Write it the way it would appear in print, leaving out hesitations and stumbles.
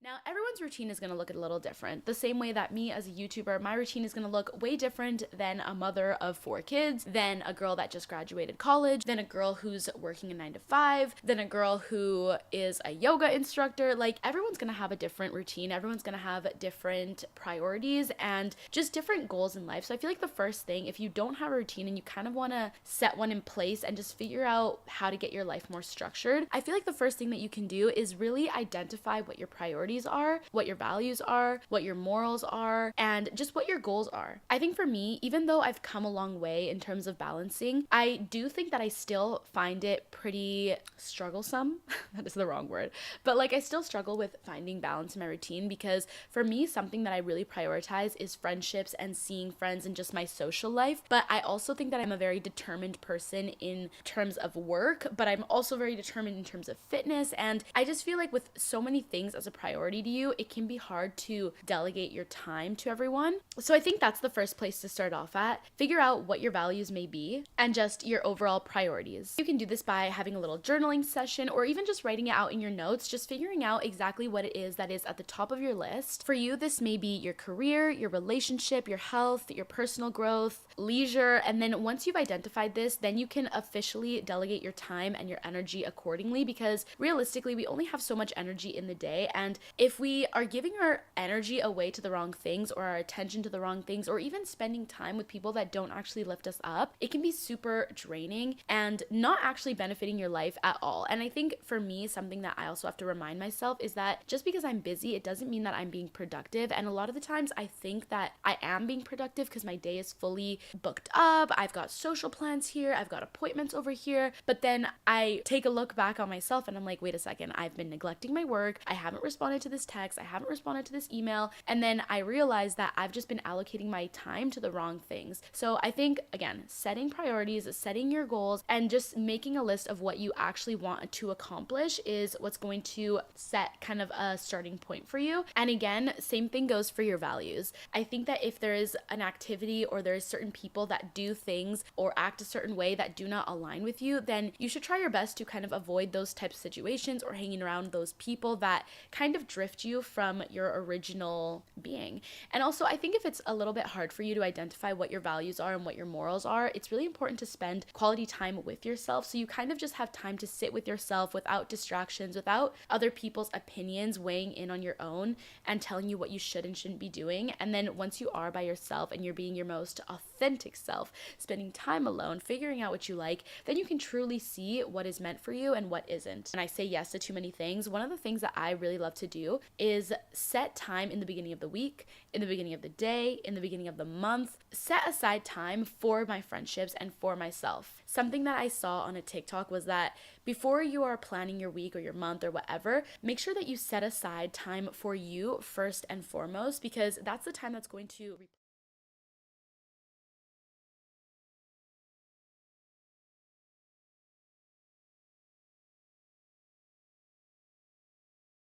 Now, everyone's routine is going to look a little different. The same way that me as a YouTuber, my routine is going to look way different than a mother of 4 kids, than a girl that just graduated college, than a girl who's working a 9 to 5, than a girl who is a yoga instructor. Like, everyone's going to have a different routine. Everyone's going to have different priorities and just different goals in life. So I feel like the first thing, if you don't have a routine and you kind of want to set one in place and just figure out how to get your life more structured, I feel like the first thing that you can do is really identify what your priorities are, what your values are, what your morals are, and just what your goals are. I think for me, even though I've come a long way in terms of balancing, I do think that I still find it pretty strugglesome. That is the wrong word. But like, I still struggle with finding balance in my routine, because for me, something that I really prioritize is friendships and seeing friends and just my social life. But I also think that I'm a very determined person in terms of work, but I'm also very determined in terms of fitness. And I just feel like with so many things as a priority to you, it can be hard to delegate your time to everyone. So I think that's the first place to start off at. Figure out what your values may be and just your overall priorities. You can do this by having a little journaling session, or even just writing it out in your notes, just figuring out exactly what it is that is at the top of your list. For you, this may be your career, your relationship, your health, your personal growth, leisure. And then once you've identified this, then you can officially delegate your time and your energy accordingly, because realistically, we only have so much energy in the day. And if we are giving our energy away to the wrong things, or our attention to the wrong things, or even spending time with people that don't actually lift us up, it can be super draining and not actually benefiting your life at all. And I think for me, something that I also have to remind myself is that just because I'm busy, it doesn't mean that I'm being productive. And a lot of the times I think that I am being productive because my day is fully booked up. I've got social plans here, I've got appointments over here. But then I take a look back on myself and I'm like, wait a second, I've been neglecting my work. I haven't responded to this text. I haven't responded to this email. And then I realize that I've just been allocating my time to the wrong things. So I think, again, setting priorities, setting your goals, and just making a list of what you actually want to accomplish is what's going to set kind of a starting point for you. And again, same thing goes for your values. I think that if there is an activity or there's certain people that do things or act a certain way that do not align with you, then you should try your best to kind of avoid those types of situations or hanging around those people that kind of drift you from your original being. And also, I think if it's a little bit hard for you to identify what your values are and what your morals are, it's really important to spend quality time with yourself, so you kind of just have time to sit with yourself without distractions, without other people's opinions weighing in on your own and telling you what you should and shouldn't be doing. And then once you are by yourself and you're being your most authentic self, spending time alone, figuring out what you like, then you can truly see what is meant for you and what isn't. And I say yes to too many things. One of the things that I really love to do is set time in the beginning of the week, in the beginning of the day, in the beginning of the month. Set aside time for my friendships and for myself. Something that I saw on a TikTok was that before you are planning your week or your month or whatever, make sure that you set aside time for you first and foremost, because that's the time that's going to